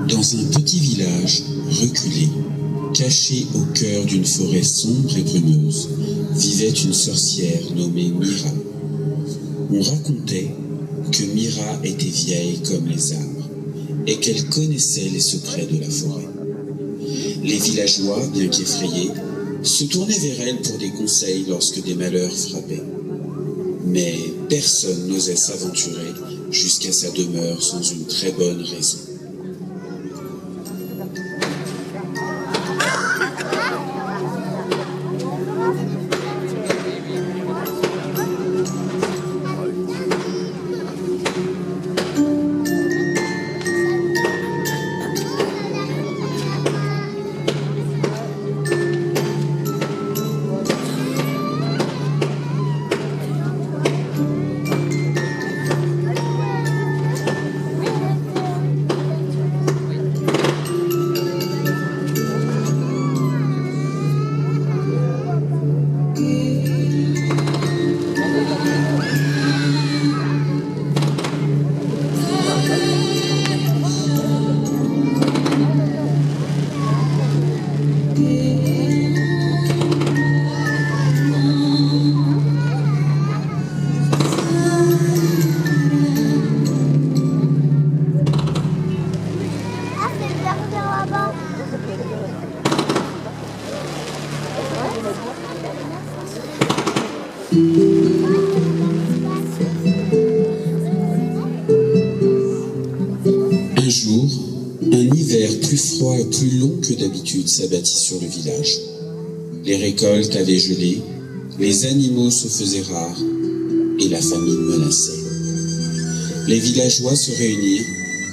Dans un petit village reculé, caché au cœur d'une forêt sombre et brumeuse, vivait une sorcière nommée Mira. On racontait que Mira était vieille comme les arbres et qu'elle connaissait les secrets de la forêt. Les villageois, bien qu'effrayés, se tournaient vers elle pour des conseils lorsque des malheurs frappaient. Mais personne n'osait s'aventurer jusqu'à sa demeure sans une très bonne raison. Un jour, un hiver plus froid et plus long que d'habitude s'abattit sur le village. Les récoltes avaient gelé, les animaux se faisaient rares et la famine menaçait. Les villageois se réunirent,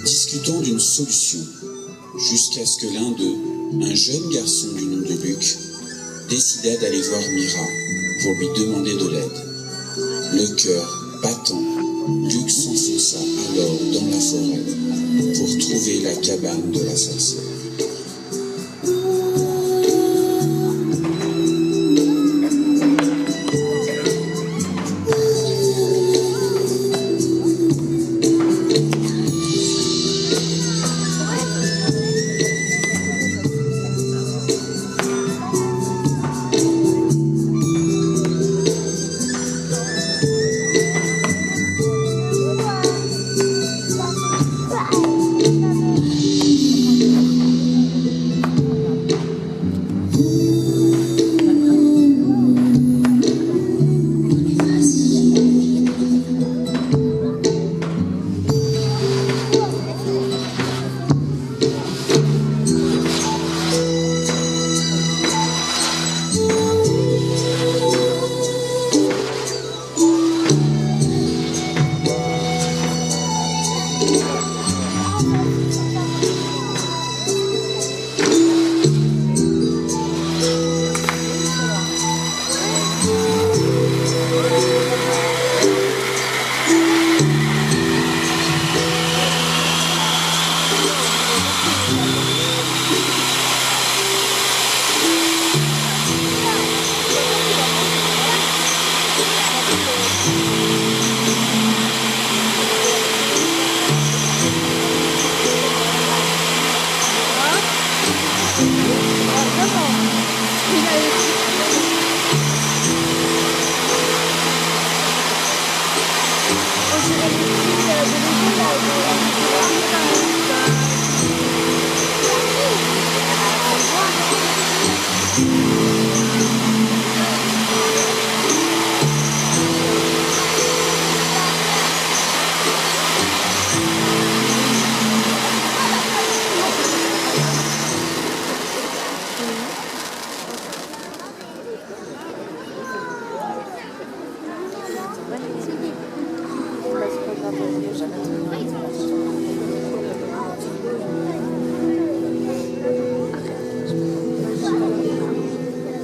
discutant d'une solution, jusqu'à ce que l'un d'eux, un jeune garçon du nom de Luc, décida d'aller voir Mira pour lui demander de l'aide. Le cœur battant, Luc s'enfonça alors dans la forêt pour trouver la cabane de la sorcière.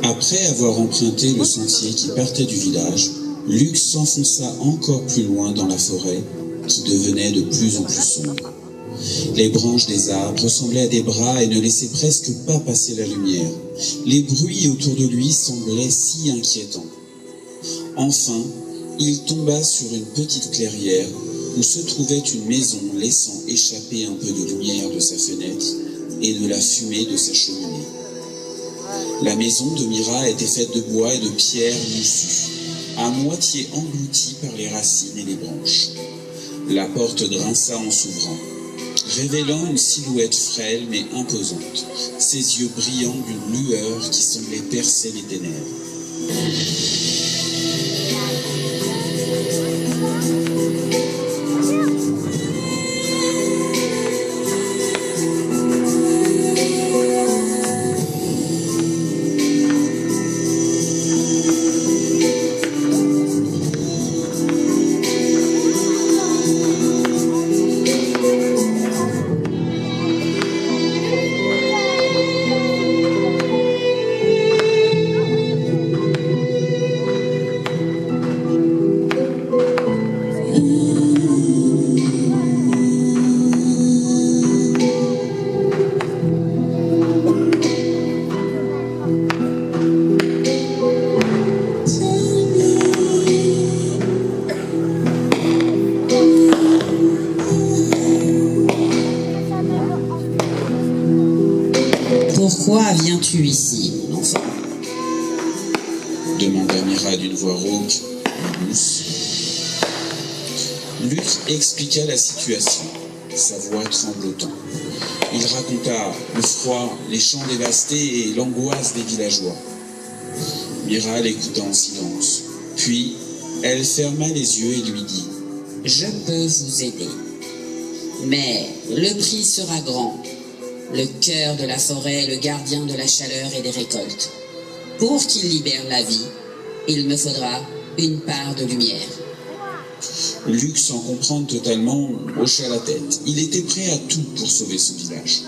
Après avoir emprunté le sentier qui partait du village, Luc s'enfonça encore plus loin dans la forêt, qui devenait de plus en plus sombre. Les branches des arbres ressemblaient à des bras et ne laissaient presque pas passer la lumière. Les bruits autour de lui semblaient si inquiétants. Enfin, il tomba sur une petite clairière où se trouvait une maison laissant échapper un peu de lumière de sa fenêtre et de la fumée de sa cheminée. La maison de Mira était faite de bois et de pierres moussues, à moitié englouties par les racines et les branches. La porte grinça en s'ouvrant, révélant une silhouette frêle mais imposante, ses yeux brillants d'une lueur qui semblait percer les ténèbres. Pourquoi viens-tu ici, mon enfant ? Demanda Mira d'une voix rauque et douce. Luc expliqua la situation, sa voix tremblotant. Il raconta le froid, les champs dévastés et l'angoisse des villageois. Mira l'écouta en silence. Puis, elle ferma les yeux et lui dit : « Je peux vous aider, mais le prix sera grand. Le cœur de la forêt est le gardien de la chaleur et des récoltes. Pour qu'il libère la vie, il me faudra une part de lumière. » Luc, sans comprendre totalement, hocha la tête. Il était prêt à tout pour sauver son village.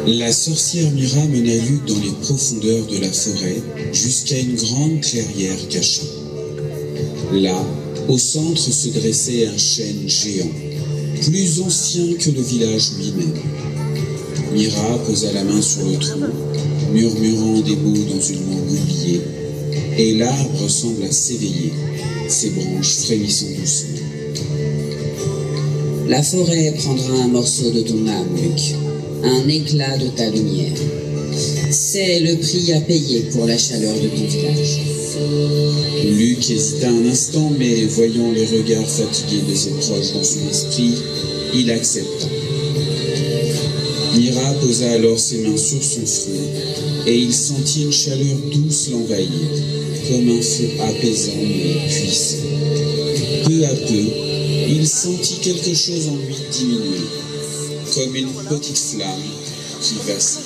La sorcière Mira mena Luc dans les profondeurs de la forêt jusqu'à une grande clairière cachée. Là, au centre se dressait un chêne géant, plus ancien que le village lui-même. Mira posa la main sur le tronc, murmurant des mots dans une langue oubliée, et l'arbre sembla s'éveiller, ses branches frémissant doucement. La forêt prendra un morceau de ton âme, Luc, un éclat de ta lumière. C'est le prix à payer pour la chaleur de ton village. Luc hésita un instant, mais voyant les regards fatigués de ses proches dans son esprit, il accepta. Mira posa alors ses mains sur son front, et il sentit une chaleur douce l'envahir, comme un feu apaisant mais puissant. Peu à peu, il sentit quelque chose en lui diminuer, comme une petite flamme qui vacillait.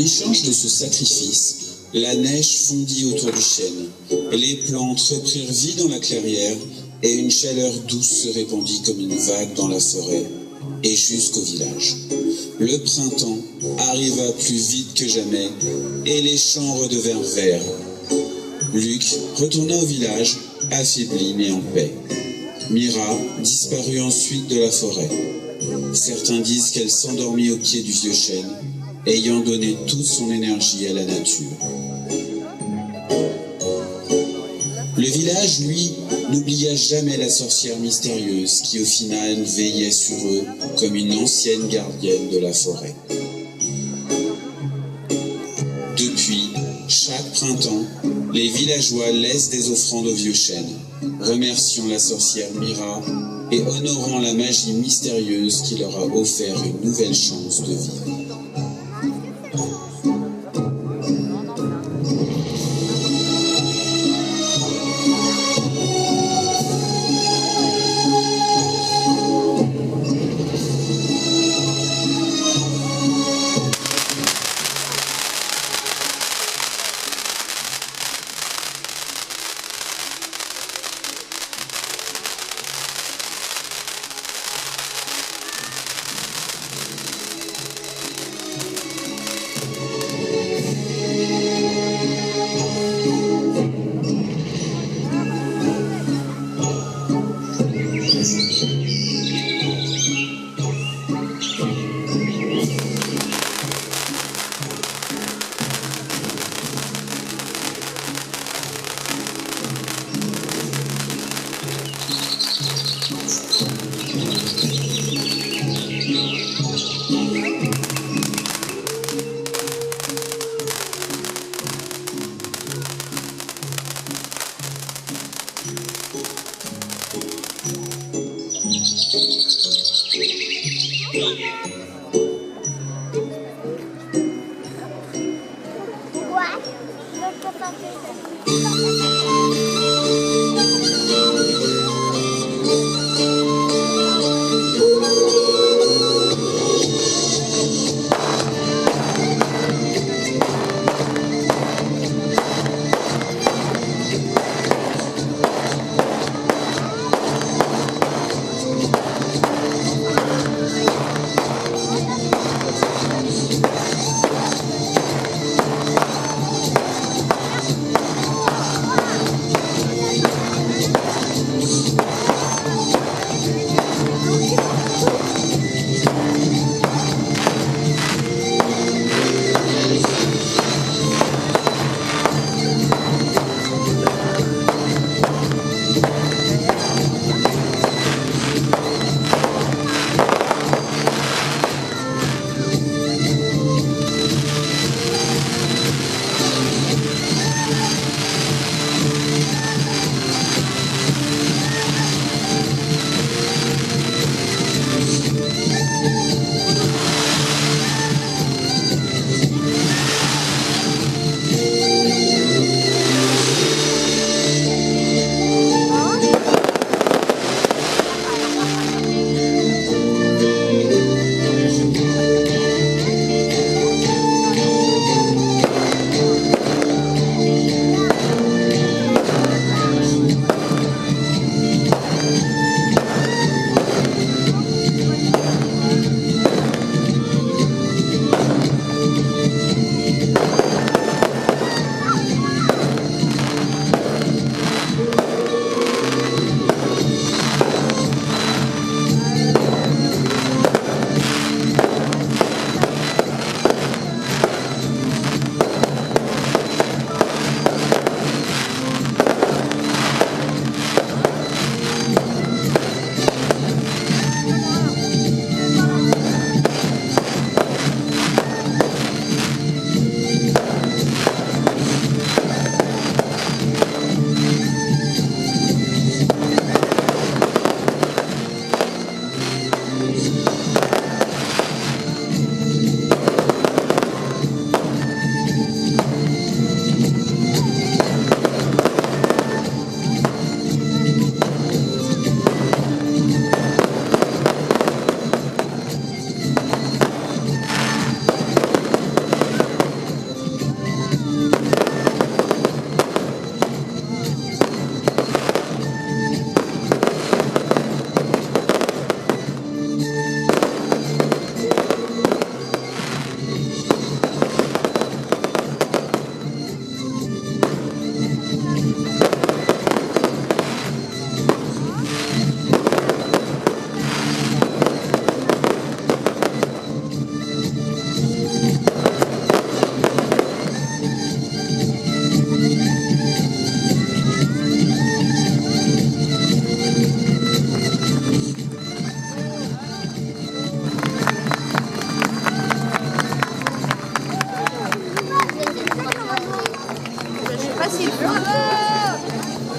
échange de ce sacrifice, la neige fondit autour du chêne, les plantes reprirent vie dans la clairière, et une chaleur douce se répandit comme une vague dans la forêt, et jusqu'au village. Le printemps arriva plus vite que jamais, et les champs redevinrent verts. Luc retourna au village, affaibli mais en paix. Mira disparut ensuite de la forêt. Certains disent qu'elle s'endormit au pied du vieux chêne, ayant donné toute son énergie à la nature. Le village, lui, n'oublia jamais la sorcière mystérieuse qui, au final, veillait sur eux comme une ancienne gardienne de la forêt. Depuis, chaque printemps, les villageois laissent des offrandes au vieux chêne, remerciant la sorcière Mira et honorant la magie mystérieuse qui leur a offert une nouvelle chance de vivre. What?